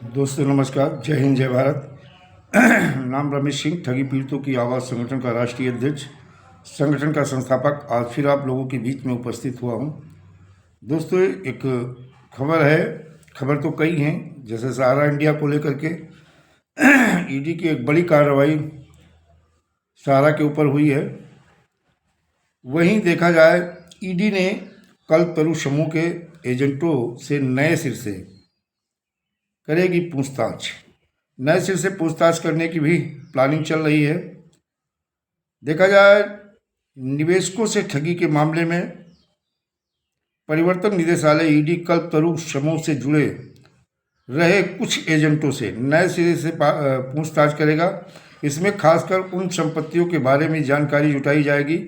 दोस्तों नमस्कार, जय हिंद जय भारत। नाम रमेश सिंह, ठगी पीड़ितों की आवाज़ संगठन का राष्ट्रीय अध्यक्ष, संगठन का संस्थापक आज फिर आप लोगों के बीच में उपस्थित हुआ हूं। दोस्तों एक खबर है, खबर तो कई हैं, जैसे सहारा इंडिया को लेकर के ईडी की एक बड़ी कार्रवाई सहारा के ऊपर हुई है। वहीं देखा जाए ईडी ने कल्पतरू समूह के एजेंटों से नए सिर से करेगी पूछताछ। नए सिर से पूछताछ करने की भी प्लानिंग चल रही है। देखा जाए निवेशकों से ठगी के मामले में परिवर्तन निदेशालय ईडी कल्पतरू समूह से जुड़े रहे कुछ एजेंटों से नए सिरे से पूछताछ करेगा। इसमें खासकर उन संपत्तियों के बारे में जानकारी जुटाई जाएगी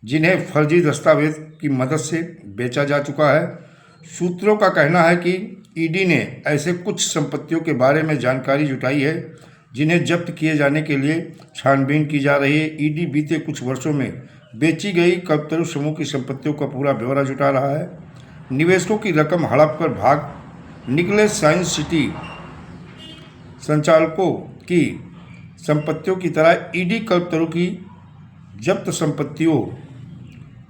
जिन्हें फर्जी दस्तावेज की मदद से बेचा जा चुका है। सूत्रों का कहना है कि ईडी ने ऐसे कुछ संपत्तियों के बारे में जानकारी जुटाई है जिन्हें जब्त किए जाने के लिए छानबीन की जा रही है। ईडी बीते कुछ वर्षों में बेची गई कल्पतरू समूह की संपत्तियों का पूरा ब्यौरा जुटा रहा है। निवेशकों की रकम हड़प कर भाग निकले साइंस सिटी संचालकों की संपत्तियों की तरह ईडी कल्पतरू की जब्त संपत्तियों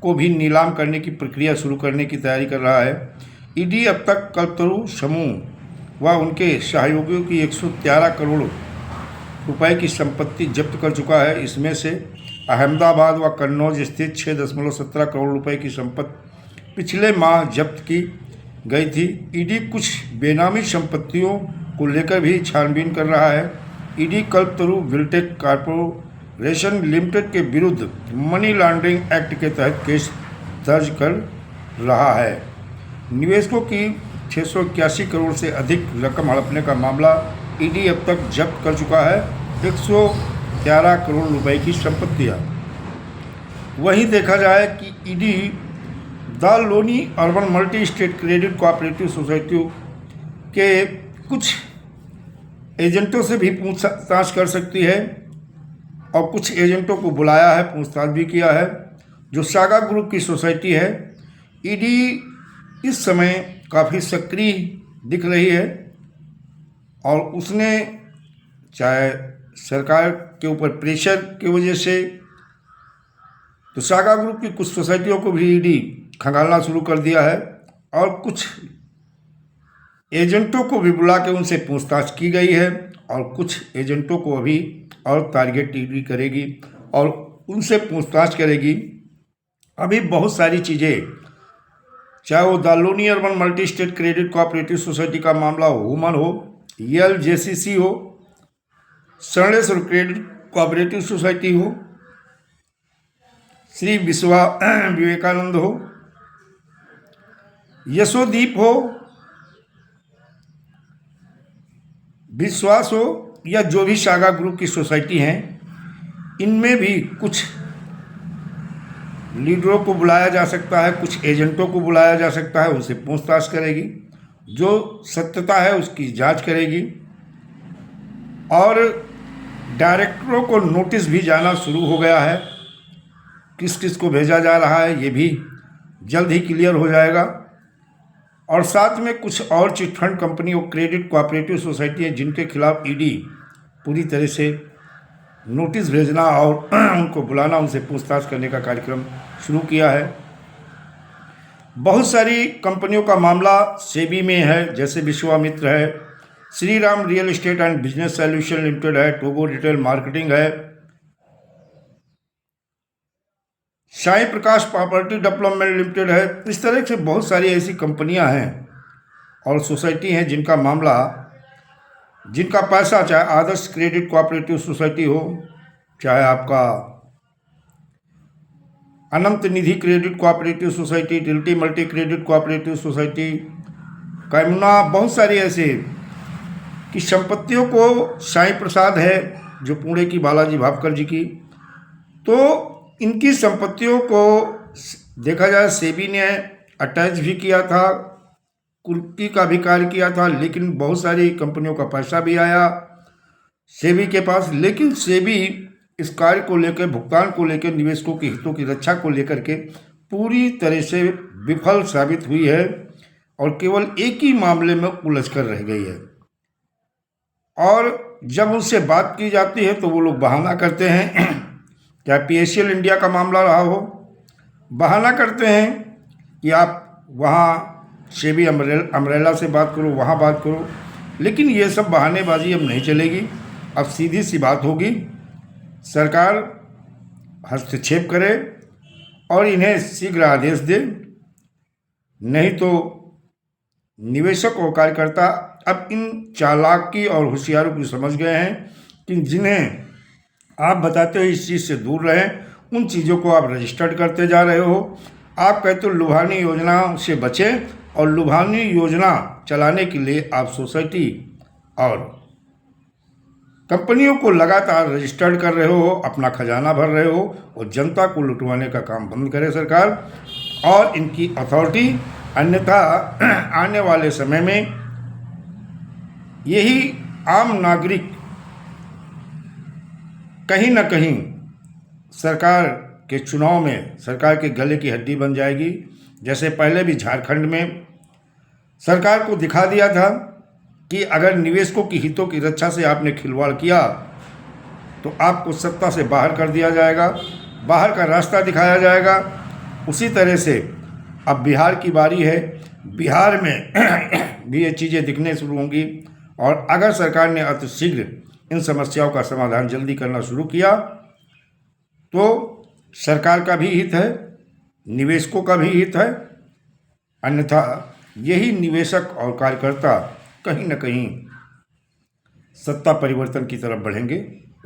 को भी नीलाम करने की प्रक्रिया शुरू करने की तैयारी कर रहा है। ईडी अब तक कल्पतरू समूह व उनके सहयोगियों की 113 करोड़ रुपए की संपत्ति जब्त कर चुका है। इसमें से अहमदाबाद व कन्नौज स्थित 6.17 करोड़ रुपए की संपत्ति पिछले माह जब्त की गई थी। ईडी कुछ बेनामी संपत्तियों को लेकर भी छानबीन कर रहा है। ED Kalpataru Viltech corporation limited के विरुद्ध मनी लॉन्ड्रिंग एक्ट के तहत केस दर्ज कर रहा है। निवेशकों की 681 करोड़ से अधिक रकम हड़पने का मामला ईडी अब तक जब्त कर चुका है, 111 करोड़ रुपए की संपत्तियां। वहीं देखा जाए कि ED the Loni urban multi state credit cooperative society के कुछ एजेंटों से भी पूछताछ कर सकती है और कुछ एजेंटों को बुलाया है, पूछताछ भी किया है। जो सागा ग्रुप की सोसाइटी है, ईडी इस समय काफ़ी सक्रिय दिख रही है और उसने चाहे सरकार के ऊपर प्रेशर की वजह से तो सागा ग्रुप की कुछ सोसाइटियों को भी ईडी खंगालना शुरू कर दिया है और कुछ एजेंटों को भी बुला के उनसे पूछताछ की गई है और कुछ एजेंटों को अभी और टारगेट ईडी करेगी और उनसे पूछताछ करेगी। अभी बहुत सारी चीज़ें, चाहे वो the Loni urban multi state credit cooperative society का मामला हो, हुमन हो, ELJCC हो, स्वर्णेश्वर क्रेडिट कोऑपरेटिव सोसाइटी हो, श्री विवेकानंद हो, यशोदीप हो, विश्वास हो या जो भी सागा ग्रुप की सोसाइटी हैं, इनमें भी कुछ लीडरों को बुलाया जा सकता है, कुछ एजेंटों को बुलाया जा सकता है, उनसे पूछताछ करेगी, जो सत्यता है उसकी जांच करेगी और डायरेक्टरों को नोटिस भी जाना शुरू हो गया है। किस किस को भेजा जा रहा है ये भी जल्द ही क्लियर हो जाएगा। और साथ में कुछ और चिटफंड कंपनी और क्रेडिट कोऑपरेटिव सोसाइटी है जिनके खिलाफ ईडी पूरी तरह से नोटिस भेजना और उनको बुलाना, उनसे पूछताछ करने का कार्यक्रम शुरू किया है। बहुत सारी कंपनियों का मामला सेबी में है, जैसे विश्वामित्र है, Shri Ram real estate and business solution limited है, टोगो रिटेल मार्केटिंग है, साई प्रकाश प्रॉपर्टी डेवलपमेंट लिमिटेड है। इस तरह से बहुत सारी ऐसी कंपनियां हैं और सोसाइटी हैं जिनका मामला, जिनका पैसा, चाहे आदर्श क्रेडिट कोऑपरेटिव सोसाइटी हो, चाहे आपका Anant Nidhi credit cooperative society, टिल्टी मल्टी क्रेडिट कोऑपरेटिव सोसाइटी, कैमुना, बहुत सारी ऐसे की संपत्तियों को, साई प्रसाद है जो पुणे की बालाजी भावकर जी की, तो इनकी संपत्तियों को देखा जाए सेबी ने अटैच भी किया था, कुर्की का भी कार्य किया था, लेकिन बहुत सारी कंपनियों का पैसा भी आया सेबी के पास। लेकिन सेबी इस कार्य को लेकर, भुगतान को लेकर, निवेशकों के हितों की रक्षा को लेकर के पूरी तरह से विफल साबित हुई है और केवल एक ही मामले में उलझ कर रह गई है। और जब उनसे बात की जाती है तो वो लोग बहाना करते हैं, क्या PACL इंडिया का मामला रहा हो, बहाना करते हैं कि आप वहाँ सेबी अम्ब्रेला से बात करो, वहाँ बात करो। लेकिन ये सब बहानेबाजी अब नहीं चलेगी। अब सीधी सी बात होगी, सरकार हस्तक्षेप करे और इन्हें शीघ्र आदेश दे, नहीं तो निवेशक और कार्यकर्ता अब इन चालाकी और होशियारों को समझ गए हैं कि जिन्हें आप बताते हो इस चीज़ से दूर रहें, उन चीज़ों को आप रजिस्टर्ड करते जा रहे हो। आप कहते हो लुभानी योजना से बचें, और लुभानी योजना चलाने के लिए आप सोसाइटी और कंपनियों को लगातार रजिस्टर्ड कर रहे हो, अपना खजाना भर रहे हो, और जनता को लुटवाने का काम बंद करे सरकार और इनकी अथॉरिटी। अन्यथा आने वाले समय में यही आम नागरिक कहीं ना कहीं सरकार के चुनाव में सरकार के गले की हड्डी बन जाएगी। जैसे पहले भी झारखंड में सरकार को दिखा दिया था कि अगर निवेशकों की हितों की रक्षा से आपने खिलवाड़ किया तो आपको सत्ता से बाहर कर दिया जाएगा, बाहर का रास्ता दिखाया जाएगा। उसी तरह से अब बिहार की बारी है, बिहार में भी ये चीज़ें दिखने शुरू होंगी। और अगर सरकार ने अतिशीघ्र इन समस्याओं का समाधान जल्दी करना शुरू किया तो सरकार का भी हित है, निवेशकों का भी हित है। अन्यथा यही निवेशक और कार्यकर्ता कहीं ना कहीं सत्ता परिवर्तन की तरफ बढ़ेंगे,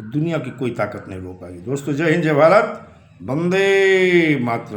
दुनिया की कोई ताकत नहीं रोक पाएगी। दोस्तों, जय हिंद, जय भारत, वंदे मातरम।